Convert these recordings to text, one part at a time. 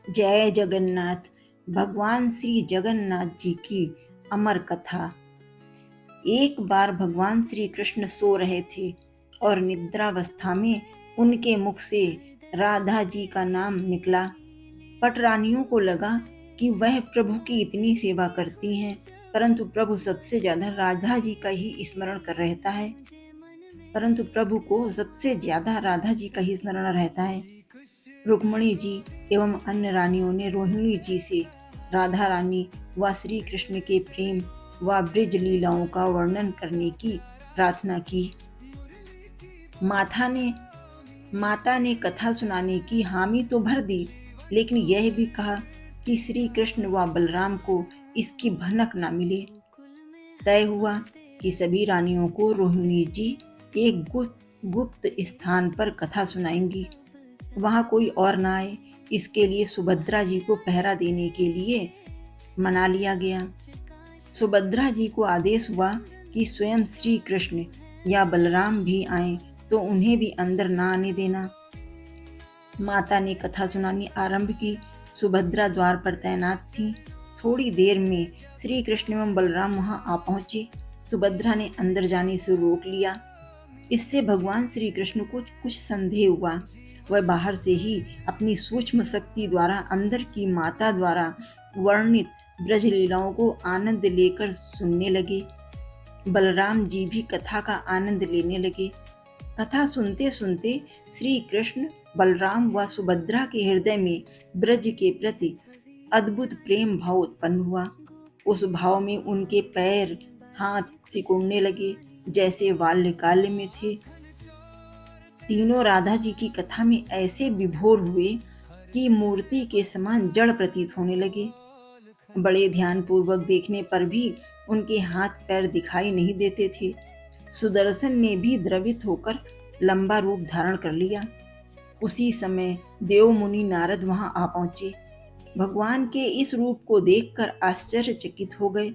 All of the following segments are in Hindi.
जय जगन्नाथ। भगवान श्री जगन्नाथ जी की अमर कथा। एक बार भगवान श्री कृष्ण सो रहे थे और निद्रावस्था में उनके मुख से राधा जी का नाम निकला। पटरानियों को लगा कि वह प्रभु की इतनी सेवा करती हैं, परंतु प्रभु सबसे ज्यादा राधा जी का ही स्मरण कर रहता है। परंतु प्रभु को सबसे ज्यादा राधा जी का ही स्मरण रहता है। रुक्मणी जी एवं अन्य रानियों ने रोहिणी जी से राधा रानी व श्री कृष्ण के प्रेम व ब्रज लीलाओं का वर्णन करने की प्रार्थना की। माता ने कथा सुनाने की हामी तो भर दी, लेकिन यह भी कहा कि श्री कृष्ण व बलराम को इसकी भनक न मिले। तय हुआ कि सभी रानियों को रोहिणी जी एक गुप्त स्थान पर कथा सुनाएंगी। वहां कोई और न आए, इसके लिए सुभद्रा जी को पहरा देने के लिए मना लिया गया। सुभद्रा जी को आदेश हुआ कि स्वयं श्री कृष्ण या बलराम भी आए तो उन्हें भी अंदर न आने देना। माता ने कथा सुनानी आरंभ की। सुभद्रा द्वार पर तैनात थी। थोड़ी देर में श्री कृष्ण एवं बलराम वहां आ पहुंचे। सुभद्रा ने अंदर जाने से रोक लिया। इससे भगवान श्री कृष्ण को कुछ संदेह हुआ। वह बाहर से ही अपनी सूक्ष्म शक्ति द्वारा अंदर की माता द्वारा वर्णित ब्रज लीलाओं को आनंद लेकर सुनने लगे। बलराम जी भी कथा का आनंद लेने लगे। कथा सुनते सुनते श्री कृष्ण, बलराम व सुभद्रा के हृदय में ब्रज के प्रति अद्भुत प्रेम भाव उत्पन्न हुआ। उस भाव में उनके पैर हाथ सिकुड़ने लगे जैसे बाल्यकाल में थे। तीनों राधा जी की कथा में ऐसे विभोर हुए कि मूर्ति के समान जड़ प्रतीत होने लगे। बड़े ध्यान पूर्वक देखने पर भी उनके हाथ पैर दिखाई नहीं देते थे। सुदर्शन ने भी द्रवित होकर लंबा रूप धारण कर लिया। उसी समय देव मुनि नारद वहां आ पहुंचे। भगवान के इस रूप को देखकर आश्चर्यचकित हो गए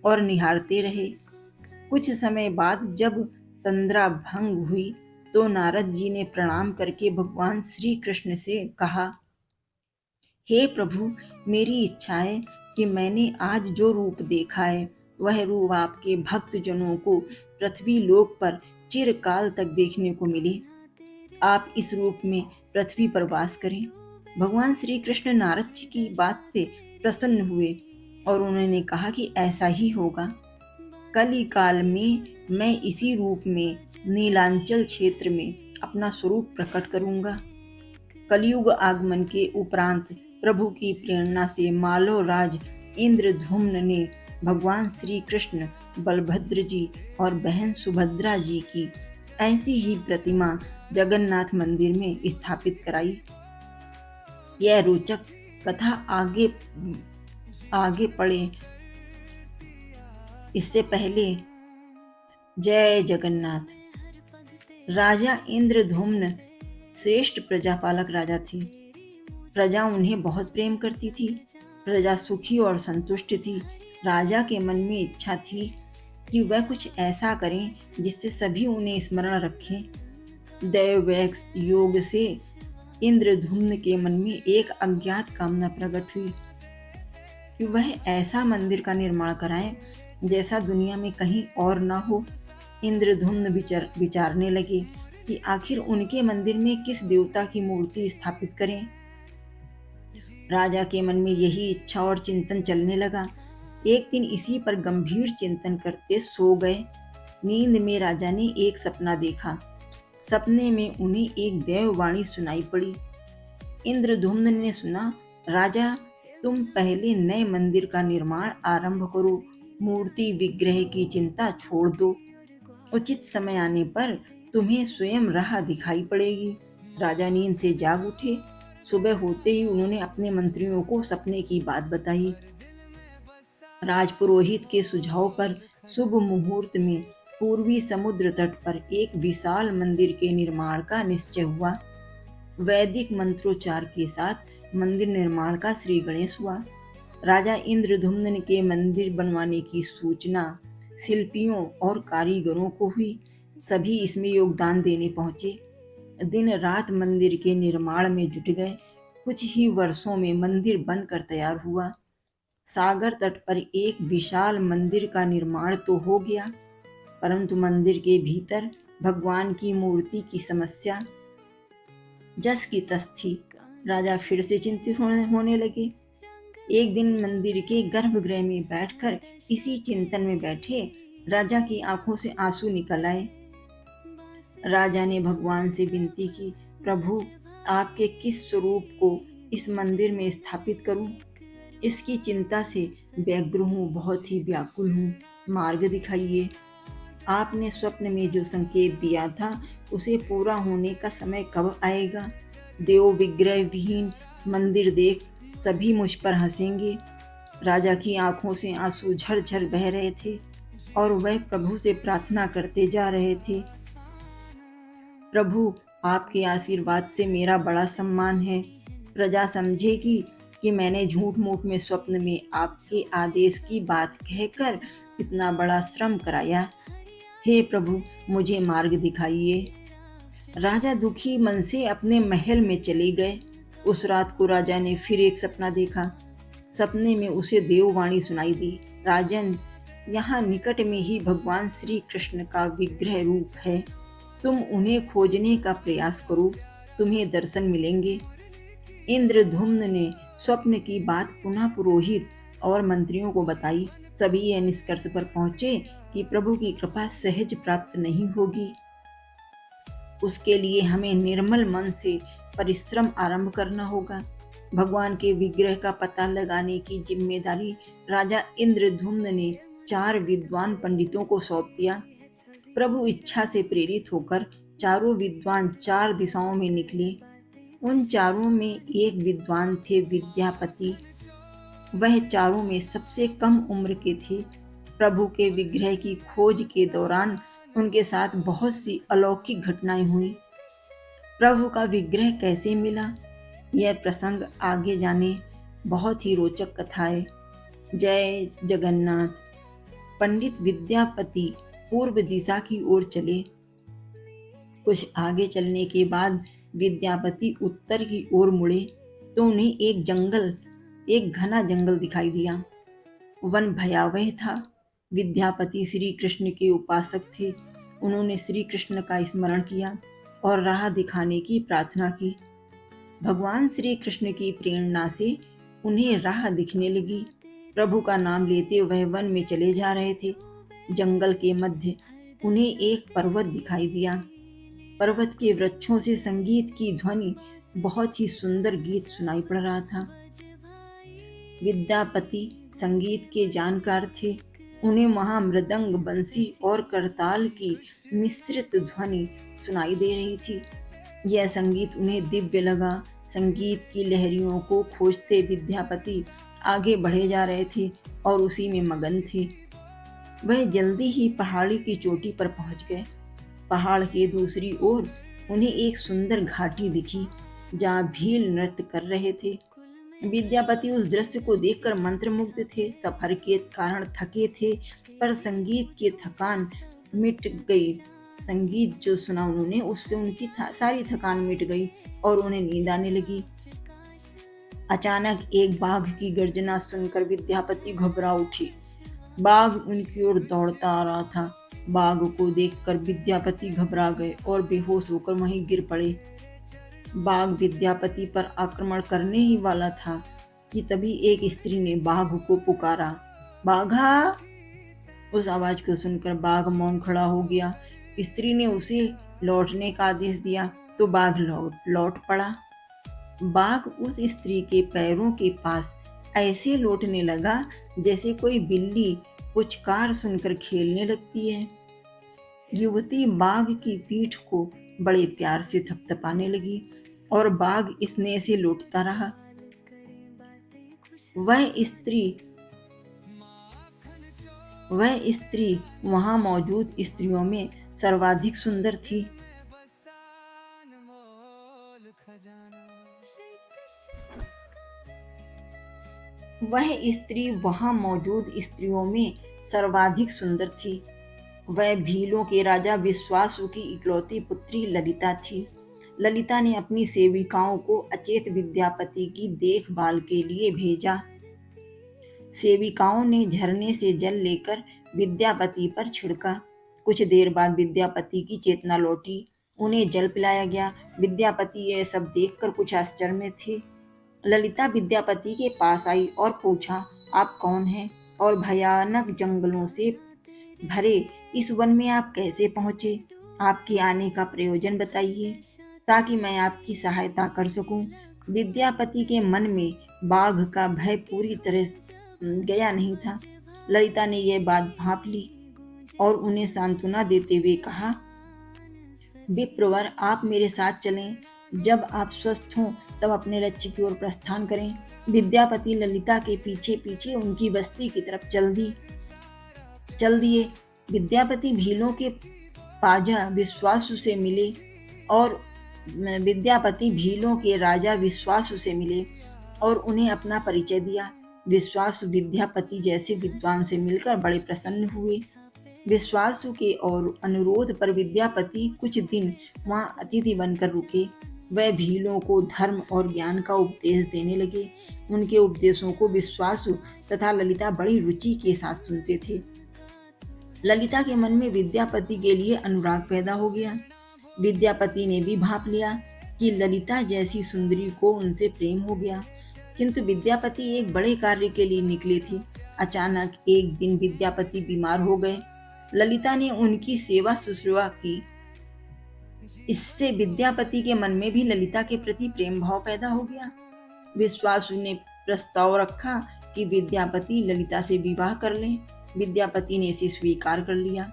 और निहारते रहे। कुछ समय बाद जब तंद्रा भंग हुई तो नारद जी ने प्रणाम करके भगवान श्री कृष्ण से कहा, हे प्रभु, मेरी इच्छा है कि मैंने आज जो रूप देखा है वह रूप आपके भक्त जनों को पृथ्वी लोक पर चिरकाल तक देखने को मिले। आप इस रूप में पृथ्वी पर वास करें। भगवान श्री कृष्ण नारद जी की बात से प्रसन्न हुए और उन्होंने कहा कि ऐसा ही होगा। कली काल में मैं इसी रूप में नीलांचल क्षेत्र में अपना स्वरूप प्रकट करूंगा। कलयुग आगमन के उपरांत प्रभु की प्रेरणा से मालो राज इंद्रधुम्न ने भगवान श्री कृष्ण, बलभद्र जी और बहन सुभद्रा जी की ऐसी ही प्रतिमा जगन्नाथ मंदिर में स्थापित कराई। यह रोचक कथा आगे पढ़े इससे पहले जय जगन्नाथ। राजा इंद्रधुम्न श्रेष्ठ प्रजापालक राजा थे। प्रजा उन्हें बहुत प्रेम करती थी। प्रजा सुखी और संतुष्ट थी। राजा के मन में इच्छा थी कि वह कुछ ऐसा करें जिससे सभी उन्हें स्मरण रखें। दैववैक्ष योग से इंद्रधुम्न के मन में एक अज्ञात कामना प्रकट हुई कि वह ऐसा मंदिर का निर्माण कराएं जैसा दुनिया में कहीं और न हो। इंद्रधुम्न विचारने लगे कि आखिर उनके मंदिर में किस देवता की मूर्ति स्थापित करें। राजा के मन में यही इच्छा और चिंतन चलने लगा। एक दिन इसी पर गंभीर चिंतन करते सो गए। नींद में राजा ने एक सपना देखा। सपने में उन्हें एक देववाणी सुनाई पड़ी। इंद्रधुम्न ने सुना, राजा, तुम पहले नए मंदिर का निर्माण आरंभ करो। मूर्ति विग्रह की चिंता छोड़ दो। उचित समय आने पर तुम्हें स्वयं राह दिखाई पड़ेगी। राजा नींद से जाग उठे। सुबह होते ही उन्होंने अपने मंत्रियों को सपने की बात बताई। राजपुरोहित के सुझाव पर शुभ मुहूर्त में पूर्वी समुद्र तट पर एक विशाल मंदिर के निर्माण का निश्चय हुआ। वैदिक मंत्रोच्चार के साथ मंदिर निर्माण का श्री गणेश हुआ। राजा इंद्रधुम्न के मंदिर बनवाने की सूचना शिल्पियों और कारीगरों को हुई। सभी इसमें योगदान देने पहुंचे। दिन रात मंदिर के निर्माण में जुट गए। कुछ ही वर्षों में मंदिर बनकर तैयार हुआ। सागर तट पर एक विशाल मंदिर का निर्माण तो हो गया, परंतु मंदिर के भीतर भगवान की मूर्ति की समस्या जस की तस थी। राजा फिर से चिंतित होने लगे। एक दिन मंदिर के गर्भगृह में बैठकर इसी चिंतन में बैठे राजा की आंखों से आंसू निकल आए। राजा ने भगवान से विनती की, प्रभु, आपके किस स्वरूप को इस मंदिर में स्थापित करूं? इसकी चिंता से व्यग्र हूँ, बहुत ही व्याकुल हूँ, मार्ग दिखाइए। आपने स्वप्न में जो संकेत दिया था उसे पूरा होने का समय कब आएगा? देव विग्रह विहीन मंदिर देख सभी मुझ पर हंसेंगे। राजा की आंखों से आंसू झरझर बह रहे थे और वह प्रभु से प्रार्थना करते जा रहे थे, प्रभु, आपके आशीर्वाद से मेरा बड़ा सम्मान है। प्रजा समझेगी कि मैंने झूठ मूठ में स्वप्न में आपके आदेश की बात कहकर इतना बड़ा श्रम कराया। हे प्रभु, मुझे मार्ग दिखाइए। राजा दुखी मन से अपने महल में चले गए। उस रात को राजा ने फिर एक सपना देखा। सपने में उसे देववाणी सुनाई दी, राजन, यहाँ निकट में ही भगवान श्री कृष्ण का विग्रह रूप है। तुम उन्हें खोजने का प्रयास करो, तुम्हें दर्शन मिलेंगे। इंद्रधुम्न ने स्वप्न की बात पुनः पुरोहित और मंत्रियों को बताई। सभी यह निष्कर्ष पर पहुंचे कि प्रभु की कृपा सहज प्राप्त नहीं होगी। उसके लिए हमें निर्मल मन से परिश्रम आरंभ करना होगा। भगवान के विग्रह का पता लगाने की जिम्मेदारी राजा इंद्रधुम्न ने 4 विद्वान पंडितों को सौंप दिया। प्रभु इच्छा से प्रेरित होकर चारों विद्वान 4 दिशाओं में निकले। उन चारों में एक विद्वान थे विद्यापति। वह चारों में सबसे कम उम्र के थे। प्रभु के विग्रह की खोज के दौरान उनके साथ बहुत सी अलौकिक घटनाएं हुई। प्रभु का विग्रह कैसे मिला, यह प्रसंग आगे जाने। बहुत ही रोचक कथा है। जय जगन्नाथ। पंडित विद्यापति पूर्व दिशा की ओर चले। कुछ आगे चलने के बाद विद्यापति उत्तर की ओर मुड़े तो उन्हें एक घना जंगल दिखाई दिया। वन भयावह था। विद्यापति श्री कृष्ण के उपासक थे। उन्होंने श्री कृष्ण का स्मरण किया और राह दिखाने की प्रार्थना की। भगवान श्री कृष्ण की प्रेरणा से उन्हें राह दिखने लगी। प्रभु का नाम लेते वह वन में चले जा रहे थे। जंगल के मध्य उन्हें एक पर्वत दिखाई दिया। पर्वत के वृक्षों से संगीत की ध्वनि, बहुत ही सुंदर गीत सुनाई पड़ रहा था। विद्यापति संगीत के जानकार थे। उन्हें वहां मृदंग, बंसी और करताल की मिश्रित ध्वनि सुनाई दे रही थी। यह संगीत उन्हें दिव्य लगा। संगीत की लहरियों को खोजते विद्यापति आगे बढ़े जा रहे थे और उसी में मगन थे। वह जल्दी ही पहाड़ी की चोटी पर पहुंच गए। पहाड़ के दूसरी ओर उन्हें एक सुंदर घाटी दिखी जहाँ भील नृत्य कर रहे थे। विद्यापति उस दृश्य को देखकर मंत्रमुग्ध थे। सफर के कारण थके थे, पर संगीत की थकान मिट गई। संगीत जो सुना उन्होंने, उससे उनकी सारी थकान मिट गई और उन्हें नींद आने लगी। अचानक एक बाघ की गर्जना सुनकर विद्यापति घबरा उठे। बाघ उनकी ओर दौड़ता आ रहा था। बाघ को देखकर विद्यापति घबरा गए और बेहोश होकर वहीं गिर पड़े। बाघ विद्यापति पर आक्रमण करने ही वाला था कि तभी एक स्त्री ने बाघ को पुकारा, बाघा। उस आवाज को सुनकर बाघ मौन खड़ा हो गया। स्त्री ने उसे लौटने का आदेश दिया तो बाघ लौट पड़ा। बाघ उस स्त्री के पैरों के पास ऐसे लौटने लगा जैसे कोई बिल्ली पुचकार सुनकर खेलने लगती है। युवती बाघ की पीठ को बड़े प्यार से थपथपाने लगी और बाघ स्नेह से लौटता रहा। वह स्त्री वहां मौजूद स्त्रियों में सर्वाधिक सुंदर थी। वह भीलों के राजा विश्वासु की इकलौती पुत्री ललिता थी। ललिता ने अपनी सेविकाओं को अचेत विद्यापति की देखभाल के लिए भेजा। सेविकाओं ने झरने से जल लेकर विद्यापति पर छिड़का। कुछ देर बाद विद्यापति की चेतना लौटी। उन्हें जल पिलाया गया। विद्यापति यह सब देखकर कुछ आश्चर्य में थे। ललिता विद्यापति के पास आई और पूछा, आप कौन हैं और भयानक जंगलों से भरे इस वन में आप कैसे पहुंचे? आपके आने का प्रयोजन बताइए ताकि मैं आपकी सहायता कर सकूं। विद्यापति के मन में बाघ का भय पूरी तरह गया नहीं था। ललिता ने यह बात भांप ली और उन्हें सांत्वना देते हुए कहा, विप्रवर, आप मेरे साथ चलें। जब आप स्वस्थ हों तब अपने लक्ष्य की ओर प्रस्थान करें। विद्यापति ललिता के पीछे पीछे उनकी बस्ती की तरफ चल दिए। विद्यापति भीलों के पाजा विश्वासु से मिले और विद्यापति भीलों के राजा विश्वासु से मिले और उन्हें अपना परिचय दिया। विश्वासु विद्यापति जैसे विद्वान से मिलकर बड़े प्रसन्न हुए। विश्वासु के और अनुरोध पर विद्यापति कुछ दिन वहां अतिथि बनकर रुके। वह भीलों को धर्म और ज्ञान का उपदेश देने लगे। उनके उपदेशों को विश्वासु तथा ललिता बड़ी रुचि के साथ सुनते थे। ललिता के मन में विद्यापति के लिए अनुराग पैदा हो गया। विद्यापति ने भी भांप लिया कि ललिता जैसी सुंदरी को उनसे प्रेम हो गया, किंतु विद्यापति एक बड़े कार्य के लिए निकले थे। अचानक एक दिन विद्यापति बीमार हो गए। ललिता ने उनकी सेवा शुश्रूषा की। इससे विद्यापति के मन में भी ललिता के प्रति प्रेम भाव पैदा हो गया। विश्वासु ने प्रस्ताव रखा कि विद्यापति ललिता से विवाह कर लें। विद्यापति ने इसे स्वीकार कर लिया।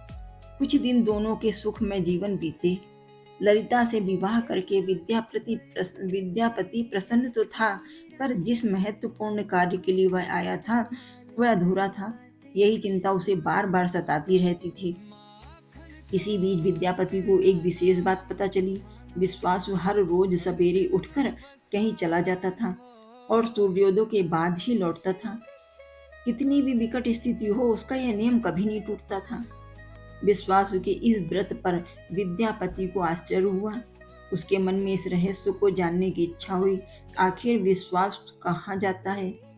कुछ दिन दोनों के सुखमय जीवन बीते। ललिता से विवाह करके विद्यापति प्रसन्न तो था, पर जिस महत्वपूर्ण कार्य के लिए वह आया था वह अधूरा था। यही चिंता उसे बार बार सताती रहती थी। इसी बीच विद्यापति को एक विशेष बात पता चली। विश्वासु हर रोज सवेरे उठकर कहीं चला जाता था और सूर्योदय के बाद ही लौटता था। कितनी भी विकट स्थिति हो, उसका यह नियम कभी नहीं टूटता था। विश्वासु के इस व्रत पर विद्यापति को आश्चर्य हुआ। उसके मन में इस रहस्य को जानने की इच्छा हुई। आखिर विश्वासु कहाँ जाता है?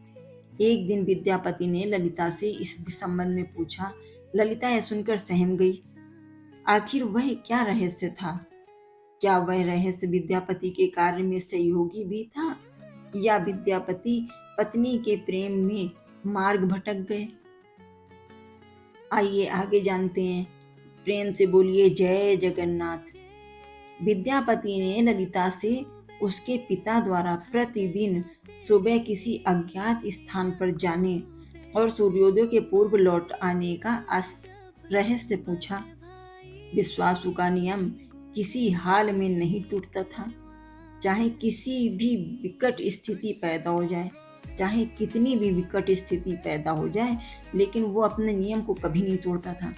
एक दिन विद्यापति ने ललिता से इस संबंध में पूछा। ललिता यह सुनकर सहम गई। आखिर वह क्या रहस्य था? क्या वह रहस्य विद्यापति के कार्य में सहयोगी भी था, या विद्यापति पत्नी के प्रेम में मार्ग भटक गए? आइए आगे जानते हैं। प्रेम से बोलिए जय जगन्नाथ। विद्यापति ने ललिता से उसके पिता द्वारा प्रतिदिन सुबह किसी अज्ञात स्थान पर जाने और सूर्योदय के पूर्व लौट आने का रहस्य पूछा। विश्वासु का नियम किसी हाल में नहीं टूटता था। चाहे किसी भी विकट स्थिति पैदा हो जाए, चाहे कितनी भी विकट स्थिति पैदा हो जाए, लेकिन वो अपने नियम को कभी नहीं तोड़ता था।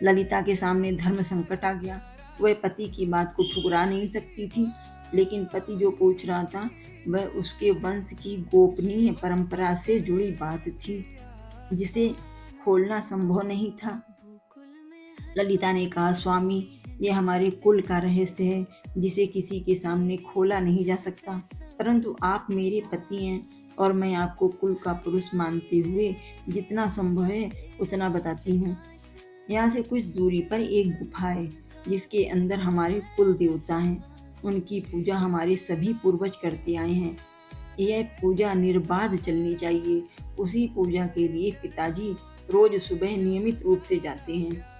ललिता के सामने धर्म संकट आ गया। वह पति की बात को ठुकरा नहीं सकती थी, लेकिन पति जो पूछ रहा था वह उसके वंश की गोपनीय परंपरा से जुड़ी बात थी, जिसे खोलना संभव नहीं था। ललिता ने कहा, स्वामी, यह हमारे कुल का रहस्य है जिसे किसी के सामने खोला नहीं जा सकता, परंतु आप मेरे पति हैं और मैं आपको कुल का पुरुष मानते हुए जितना संभव है उतना बताती हूँ। यहाँ से कुछ दूरी पर एक गुफा है जिसके अंदर हमारे कुल देवता हैं। उनकी पूजा हमारे सभी पूर्वज करते आए हैं। यह पूजा निर्बाध चलनी चाहिए। उसी पूजा के लिए पिताजी रोज सुबह नियमित रूप से जाते हैं।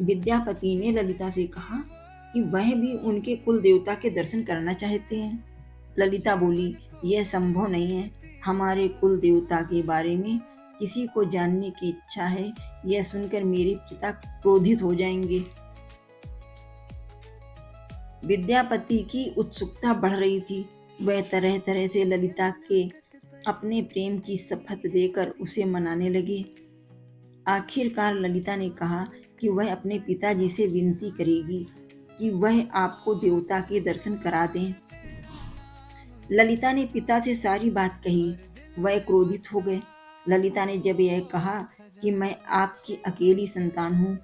विद्यापति ने ललिता से कहा कि वह भी उनके कुल देवता के दर्शन करना चाहते हैं। ललिता बोली, यह संभव नहीं है। हमारे कुल देवता के बारे में किसी को जानने की इच्छा है, यह सुनकर मेरे पिता क्रोधित हो जाएंगे। विद्यापति की उत्सुकता बढ़ रही थी। वह तरह तरह से ललिता के अपने प्रेम की शपथ देकर उसे मनाने लगे। आखिरकार ललिता ने कहा कि वह अपने पिताजी से विनती करेगी कि वह आपको देवता के दर्शन करा दें। ललिता ने पिता से सारी बात कही। वह क्रोधित हो गए। ललिता ने जब यह कहा कि मैं आपकी अकेली संतान हूँ,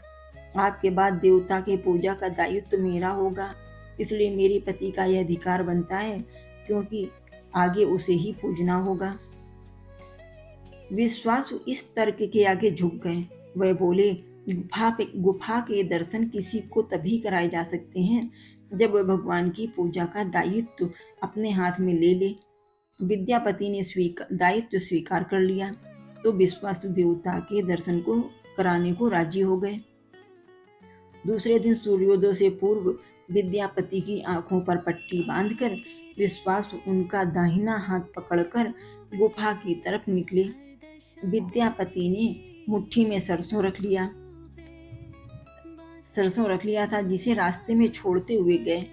आपके बाद देवता के पूजा का दायित्व मेरा होगा, इसलिए मेरे पति का यह अधिकार बनता है, क्योंकि आगे उसे ही पूजना होगा। विश्वासु इस तर्क के आगे झुक गए। वह बोले, गुफा के दर्शन किसी को तभी कराए जा सकते हैं जब वह भगवान की पूजा का दायित्व अपने हाथ में ले ले। विद्यापति ने दायित्व स्वीकार कर लिया तो विश्वासु देवता के दर्शन को कराने को राजी हो गए। दूसरे दिन सूर्योदय से पूर्व विद्यापति की आंखों पर पट्टी बांधकर विश्वासु उनका दाहिना हाथ पकड़कर गुफा की तरफ निकले। विद्यापति ने मुट्ठी में सरसों रख लिया था, जिसे रास्ते में छोड़ते हुए गए।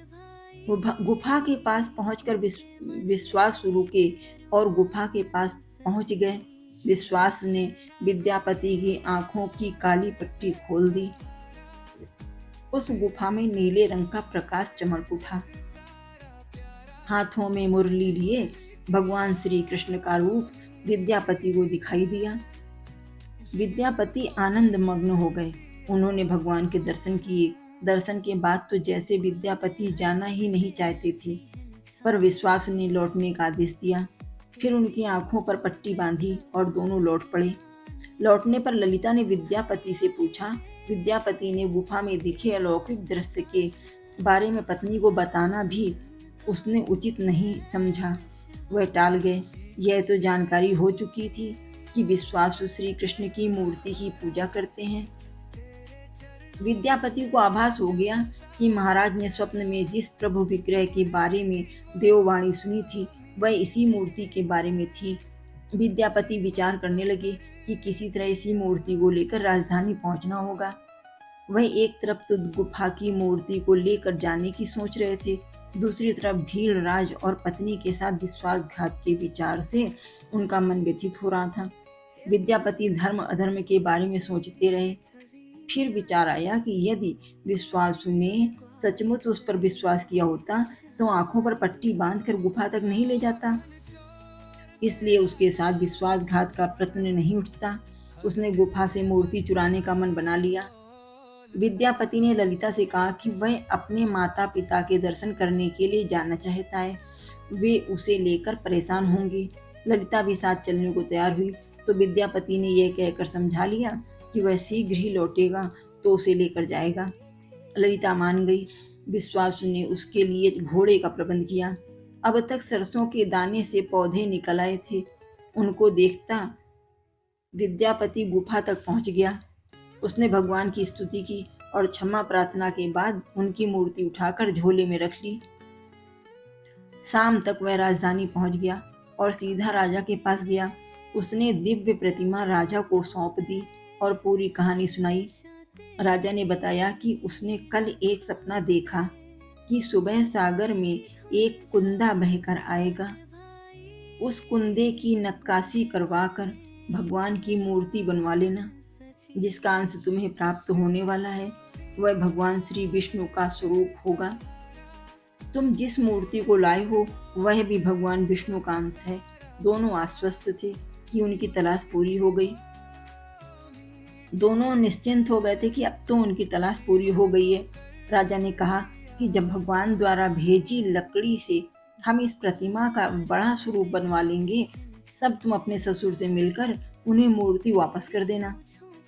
गुफा के पास पहुंचकर विश्वासु रुके और गुफा के पास पहुंच गए। विश्वासु ने विद्यापति की आंखों की काली पट्टी खोल दी। उस गुफा में नीले रंग का प्रकाश चमक उठा। हाथों में मुरली लिए भगवान श्री कृष्ण का रूप विद्यापति को दिखाई दिया। विद्यापति आनंद मग्न हो गए। उन्होंने भगवान के दर्शन किए। दर्शन के बाद तो जैसे विद्यापति जाना ही नहीं चाहते थे, पर विश्वासु ने लौटने का आदेश दिया। फिर उनकी आंखों पर पट्टी बांधी और दोनों लौट पड़े। लौटने पर ललिता ने विद्यापति से पूछा। विद्यापति ने गुफा में दिखे अलौकिक दृश्य के बारे में पत्नी को बताना भी उसने उचित नहीं समझा। वह टाल गए। यह तो जानकारी हो चुकी थी कि विश्वासु श्री कृष्ण की मूर्ति की पूजा करते हैं। विद्यापति को आभास हो गया कि महाराज ने स्वप्न में जिस प्रभु विग्रह के बारे में देववाणी सुनी थी वह इसी मूर्ति के बारे में थी। विद्यापति विचार करने लगे कि किसी तरह इसी मूर्ति को लेकर राजधानी पहुंचना होगा। वह एक तरफ तो गुफा की मूर्ति को लेकर जाने की सोच रहे थे, दूसरी तरफ भीड़ राज और पत्नी के साथ विश्वासघात के विचार से उनका मन व्यथित हो रहा था। विद्यापति धर्म अधर्म के बारे में सोचते रहे। फिर विचार आया कि यदि विश्वासु ने सचमुच उस पर विश्वास किया होता तो आंखों पर पट्टी बांधकर गुफा तक नहीं ले जाता। इसलिए उसके साथ विश्वासघात का प्रश्न नहीं उठता। उसने गुफा से मूर्ति चुराने का मन बना लिया। विद्यापति ने ललिता से कहा कि वह अपने माता पिता के दर्शन करने के लिए जाना चाहता है, वे उसे लेकर परेशान होंगे। ललिता भी साथ चलने को तैयार हुई तो विद्यापति ने यह कहकर समझा लिया कि वह शीघ्र ही लौटेगा तो उसे लेकर जाएगा। ललिता मान गई। विश्वासु ने उसके लिए घोड़े का प्रबंध किया। अब तक सरसों के दाने से पौधे निकल आए थे। उनको देखता विद्यापति गुफा तक पहुंच गया। उसने भगवान की स्तुति की और क्षमा प्रार्थना के बाद उनकी मूर्ति उठाकर झोले में रख ली। शाम तक वह राजधानी पहुंच गया और सीधा राजा के पास गया। उसने दिव्य प्रतिमा राजा को सौंप दी और पूरी कहानी सुनाई। राजा ने बताया कि उसने कल एक सपना देखा कि सुबह सागर में एक कुंदा बहकर आएगा। उस कुंदे की नक्काशी करवाकर भगवान की मूर्ति बनवा लेना। जिसका अंश तुम्हें प्राप्त होने वाला है वह भगवान श्री विष्णु का स्वरूप होगा। तुम जिस मूर्ति को लाए हो वह भी भगवान विष्णु का अंश है। दोनों आश्वस्त थे कि उनकी तलाश पूरी हो गई। दोनों निश्चिंत हो गए थे कि अब तो उनकी तलाश पूरी हो गई है। राजा ने कहा कि जब भगवान द्वारा भेजी लकड़ी से हम इस प्रतिमा का बड़ा स्वरूप बनवा लेंगे तब तुम अपने ससुर से मिलकर उन्हें मूर्ति वापस कर देना।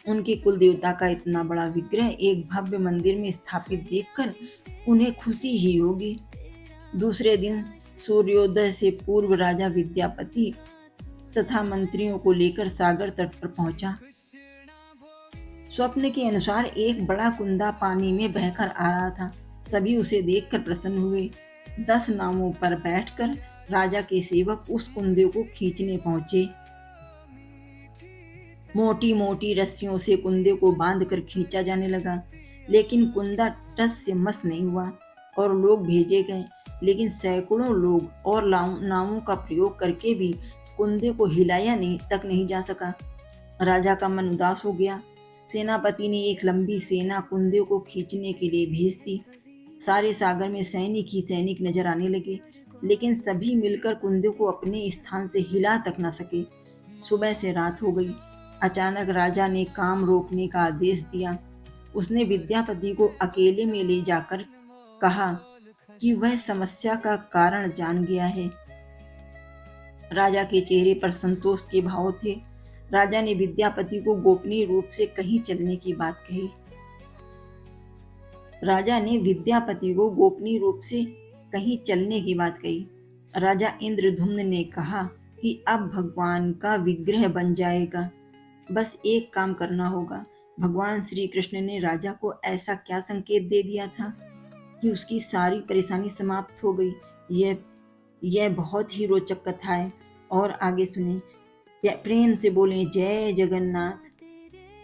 उनके कुल देवता का इतना बड़ा विग्रह एक भव्य मंदिर में स्थापित देखकर उन्हें खुशी ही होगी। दूसरे दिन सूर्योदय से पूर्व राजा विद्यापति तथा मंत्रियों को लेकर सागर तट पर पहुंचा। स्वप्न के अनुसार एक बड़ा कुंदा पानी में बहकर आ रहा था। सभी उसे देखकर प्रसन्न हुए। 10 नावों पर बैठकर राजा के सेवक उस कुंदे को खींचने पहुंचे। मोटी मोटी रस्सियों से कुंदे को बांधकर खींचा जाने लगा, लेकिन कुंदा टस से मस नहीं हुआ और लोग भेजे गए, लेकिन सैकड़ों लोग और नावों का प्रयोग करके भी कुंदे को हिलाया नहीं जा सका। राजा का मन उदास हो गया। सेनापति ने एक लंबी सेना कुंदे को खींचने के लिए भेज दी। सारे सागर में सैनिक ही सैनिक नजर आने लगे, लेकिन सभी मिलकर कुंदे को अपने स्थान से हिला तक न सके। सुबह से रात हो गई। अचानक राजा ने काम रोकने का आदेश दिया। उसने विद्यापति को अकेले में ले जाकर कहा कि वह समस्या का कारण जान गया है। राजा के चेहरे पर संतोष के भाव थे। राजा ने विद्यापति को गोपनीय रूप से कहीं चलने की बात कही। राजा ने विद्यापति को गोपनीय रूप से कहीं चलने की बात कही। राजा इंद्रद्युम्न ने कहा कि अब भगवान का विग्रह बन जाएगा, बस एक काम करना होगा। भगवान श्री कृष्ण ने राजा को ऐसा क्या संकेत दे दिया था कि उसकी सारी परेशानी समाप्त हो गई। यह बहुत ही रोचक कथा है, और आगे सुने। प्रेम से बोले जय जगन्नाथ।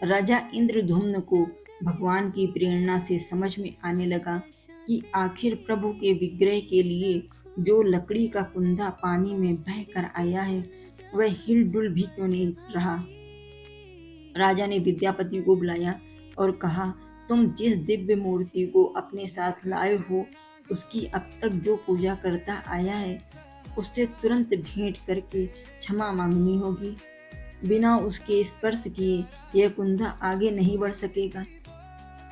राजा इंद्रद्युम्न को भगवान की प्रेरणा से समझ में आने लगा कि आखिर प्रभु के विग्रह के लिए जो लकड़ी का कुंदा पानी में बह कर आया है, वह हिलडुल भी क्यों नहीं रहा। राजा ने विद्यापति को बुलाया और कहा, तुम जिस दिव्य मूर्ति को अपने साथ लाए हो, उसकी अब तक जो पूजा करता आया है, उससे तुरंत भेंट करके क्षमा मांगनी होगी। बिना उसके स्पर्श किए यह कुंदा आगे नहीं बढ़ सकेगा।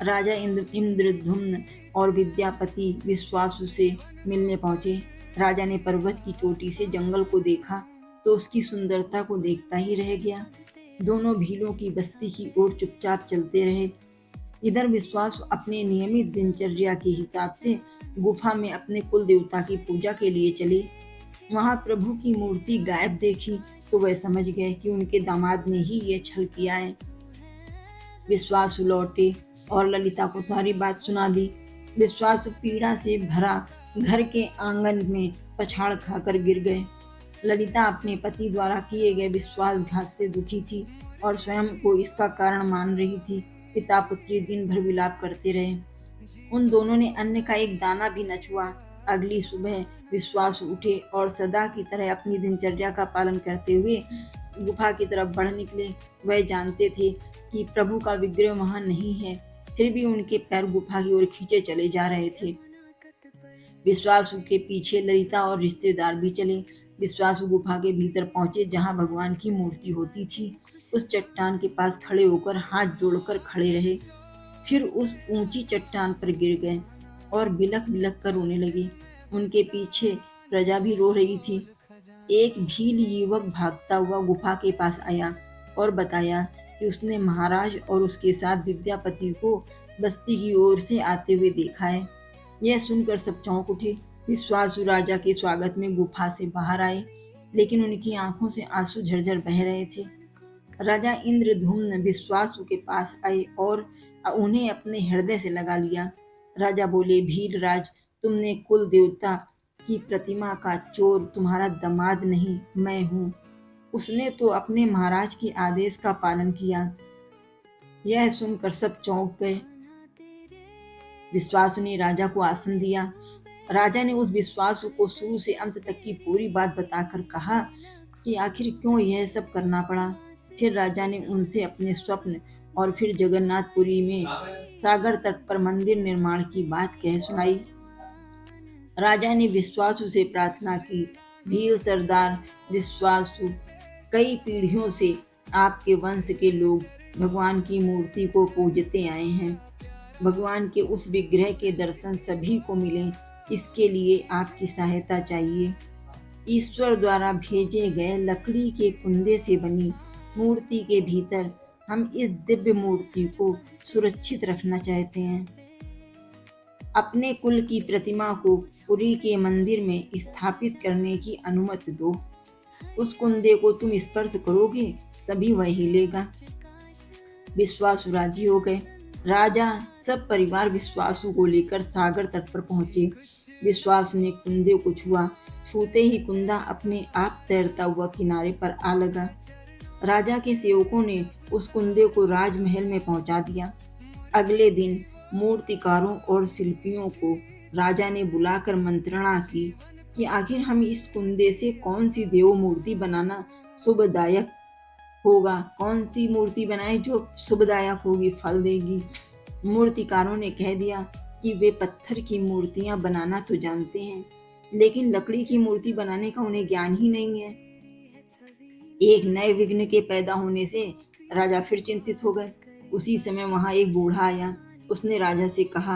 राजा इंद्रद्युम्न और विद्यापति विश्वासु से मिलने पहुंचे। राजा ने पर्वत की चोटी से जंगल को देखा तो उसकी सुंदरता को देखता ही रह गया। दोनों भीलों की बस्ती की ओर चुपचाप चलते रहे। इधर विश्वासु अपने नियमित दिनचर्या के हिसाब से गुफा में अपने कुल देवता की पूजा के लिए चले। वहां प्रभु की मूर्ति गायब देखी तो वह समझ गए कि उनके दामाद ने ही यह छल किया है। विश्वासु लौटे और ललिता को सारी बात सुना दी। विश्वासु पीड़ा से भरा घर के आंगन में पछाड़ खाकर गिर गए। ललिता अपने पति द्वारा किए गए विश्वासघात से दुखी थी और स्वयं को इसका कारण मान रही थी। पिता पुत्री दिन भर विलाप करते रहे। उन दोनों ने अन्न का एक दाना भी न छुआ। अगली सुबह विश्वासु उठे और सदा की तरह अपनी दिनचर्या का पालन करते हुए गुफा की तरफ बढ़ निकले। वह जानते थे कि प्रभु का विग्रह वहां नहीं है, फिर भी उनके पैर गुफा की ओर खींचे चले जा रहे थे। विश्वासु के पीछे ललिता और रिश्तेदार भी चले। विश्वासु गुफा के भीतर पहुंचे जहां भगवान की मूर्ति होती थी। उस चट्टान के पास खड़े होकर हाथ जोड़कर खड़े रहे, फिर उस ऊंची चट्टान पर गिर गए और बिलख बिलख कर रोने लगे। उनके पीछे प्रजा भी रो रही थी। एक भील युवक भागता हुआ गुफा के पास आया और बताया कि उसने महाराज और उसके साथ विद्यापति को बस्ती की ओर से आते हुए देखा है। यह सुनकर सब चौंक उठे। विश्वासु राजा के स्वागत में गुफा से बाहर आए, लेकिन उनकी आंखों से आंसू झरझर बह रहे थे। राजा इंद्रद्युम्न विश्वासु के पास आए और उन्हें अपने हृदय से लगा लिया। राजा बोले, भील राज, तुमने कुल देवता की प्रतिमा का चोर तुम्हारा दामाद नहीं, मैं हूँ। उसने तो अपने महाराज के आदेश का पालन किया। यह सुनकर सब चौंक गए। विश्वासु ने राजा को आसन दिया। राजा ने उस विश्वासु को शुरू से अंत तक की पूरी बात बताकर कहा कि आखिर क्यों यह सब करना पड़ा। फिर राजा ने उनसे अपने स्वप्न और फिर जगन्नाथपुरी में सागर तट पर मंदिर निर्माण की बात कह सुनाई। राजा ने विश्वासु से प्रार्थना की, भील सरदार विश्वासु, कई पीढ़ियों से आपके वंश के लोग भगवान की मूर्ति को पूजते आए हैं। भगवान के उस विग्रह के दर्शन सभी को मिले, इसके लिए आपकी सहायता चाहिए। ईश्वर द्वारा भेजे गए लकड़ी के कुंदे से बनी मूर्ति के भीतर हम इस दिव्य मूर्ति को सुरक्षित रखना चाहते हैं। अपने कुल की प्रतिमा को पुरी के मंदिर में स्थापित करने की अनुमति दो। उस कुंदे को तुम स्पर्श करोगे तभी वह हिलेगा। विश्वासु राजी हो गए। राजा सब परिवार विश्वासु को लेकर सागर तट पर पहुंचे। विश्वासु ने कुंदे को छुआ। छूते ही कुंदा अपने आप तैरता हुआ किनारे पर आ लगा। राजा के सेवकों ने उस कुंदे को राजमहल में पहुंचा दिया। अगले दिन मूर्तिकारों और शिल्पियों को राजा ने बुलाकर मंत्रणा की कि आखिर हम इस कुंदे से कौन सी देव मूर्ति बनाना शुभदायक होगा, कौन सी मूर्ति बनाए जो शुभदायक होगी, फल देगी। मूर्तिकारों ने कह दिया कि वे पत्थर की मूर्तियां बनाना तो जानते हैं, लेकिन लकड़ी की मूर्ति बनाने का उन्हें ज्ञान ही नहीं है। एक नए विघ्न के पैदा होने से राजा फिर चिंतित हो गए। उसी समय वहां एक बूढ़ा आया। उसने राजा से कहा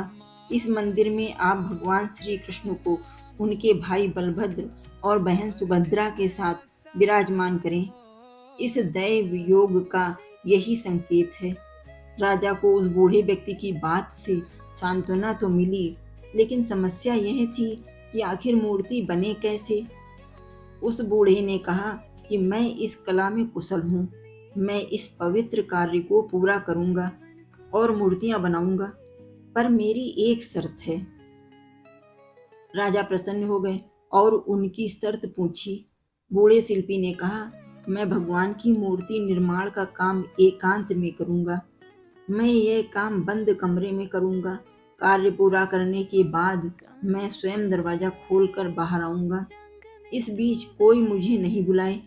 इस मंदिर में आप भगवान श्री कृष्ण को उनके भाई बलभद्र और बहन सुभद्रा के साथ विराजमान करें। इस दैव योग का यही संकेत है। राजा को उस बूढ़े व्यक्ति की बात से सांत्वना तो मिली, लेकिन समस्या यह थी कि आखिर मूर्ति बने कैसे। उस बूढ़े ने कहा कि मैं इस कला में कुशल हूँ, मैं इस पवित्र कार्य को पूरा करूँगा और मूर्तियाँ बनाऊँगा, पर मेरी एक शर्त है। राजा प्रसन्न हो गए और उनकी शर्त पूछी। बूढ़े शिल्पी ने कहा, मैं भगवान की मूर्ति निर्माण का काम एकांत में करूँगा। मैं यह काम बंद कमरे में करूँगा। कार्य पूरा करने के बाद मैं स्वयं दरवाजा खोलकर बाहर आऊँगा। इस बीच कोई मुझे नहीं बुलाए।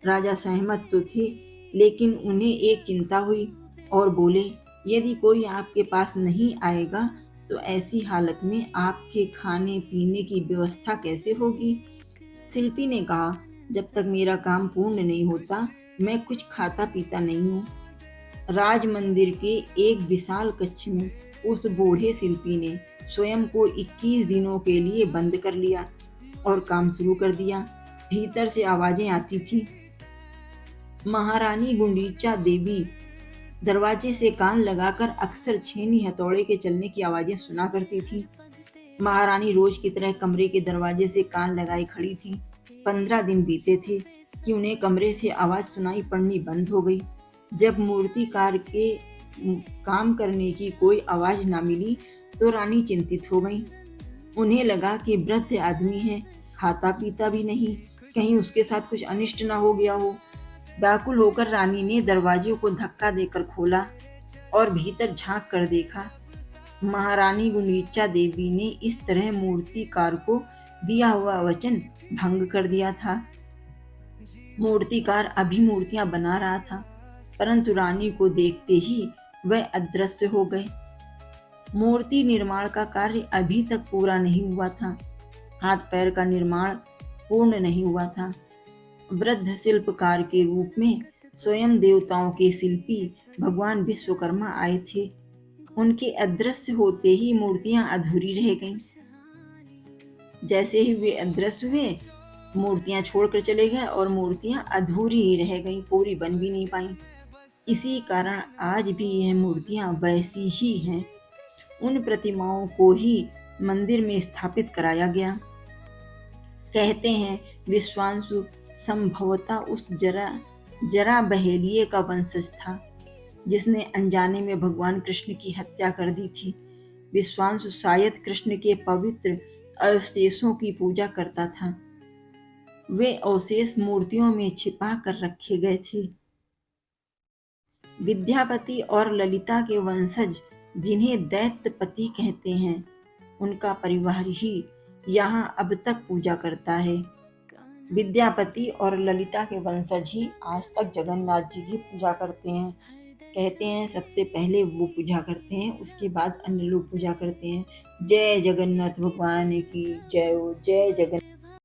राजा सहमत तो थे, लेकिन उन्हें एक चिंता हुई और बोले, यदि कोई आपके पास नहीं आएगा तो ऐसी हालत में आपके खाने पीने की व्यवस्था कैसे होगी? शिल्पी ने कहा, जब तक मेरा काम पूर्ण नहीं होता मैं कुछ खाता पीता नहीं हूँ। राज मंदिर के एक विशाल कक्ष में उस बूढ़े शिल्पी ने स्वयं को 21 दिनों के लिए बंद कर लिया और काम शुरू कर दिया। भीतर से आवाजें आती थीं। महारानी गुंडीचा देवी दरवाजे से कान लगाकर अक्सर छेनी हथौड़े के चलने की आवाजें सुना करती थी। महारानी रोज की तरह कमरे के दरवाजे से कान लगाए खड़ी थी। 15 दिन बीते थे कि उन्हें कमरे से आवाज सुनाई पड़नी बंद हो गई। जब मूर्तिकार के काम करने की कोई आवाज ना मिली तो रानी चिंतित हो गई। उन्हें लगा कि वृद्ध आदमी है, खाता पीता भी नहीं, कहीं उसके साथ कुछ अनिष्ट ना हो गया हो। व्याकुल होकर रानी ने दरवाजे को धक्का देकर खोला और भीतर झांक कर देखा। महारानी गुंडीचा देवी ने इस तरह मूर्तिकार को दिया हुआ वचन भंग कर दिया था। मूर्तिकार अभी मूर्तियां बना रहा था, परंतु रानी को देखते ही वह अदृश्य हो गए। मूर्ति निर्माण का कार्य अभी तक पूरा नहीं हुआ था। हाथ पैर का निर्माण पूर्ण नहीं हुआ था। वृद्ध शिल्पकार के रूप में स्वयं देवताओं के शिल्पी भगवान विश्वकर्मा आए थे। उनके अदृश्य होते ही मूर्तियां अधूरी रह गईं। जैसे ही वे अदृश्य हुए, मूर्तियां छोड़कर चले गए और मूर्तियां अधूरी ही रह गईं, पूरी बन भी नहीं पाईं। इसी कारण आज भी यह मूर्तियां वैसी ही हैं। उन प्रतिमाओं को ही मंदिर में स्थापित कराया गया। कहते हैं विश्वांसु संभवतः उस जरा बहेलिये का वंशज था, जिसने अनजाने में भगवान कृष्ण की हत्या कर दी थी। विश्वांसु शायद कृष्ण के पवित्र अवशेषों की पूजा करता था। वे अवशेष मूर्तियों में छिपा कर रखे गए थे। विद्यापति और ललिता के वंशज, जिन्हें दैत्यपति कहते हैं, उनका परिवार ही यहाँ अब तक पूजा करता है। विद्यापति और ललिता के वंशज ही आज तक जगन्नाथ जी की पूजा करते हैं। कहते हैं सबसे पहले वो पूजा करते हैं, उसके बाद अन्य लोग पूजा करते हैं। जय जगन्नाथ भगवान की जय हो। जय जगन्नाथ।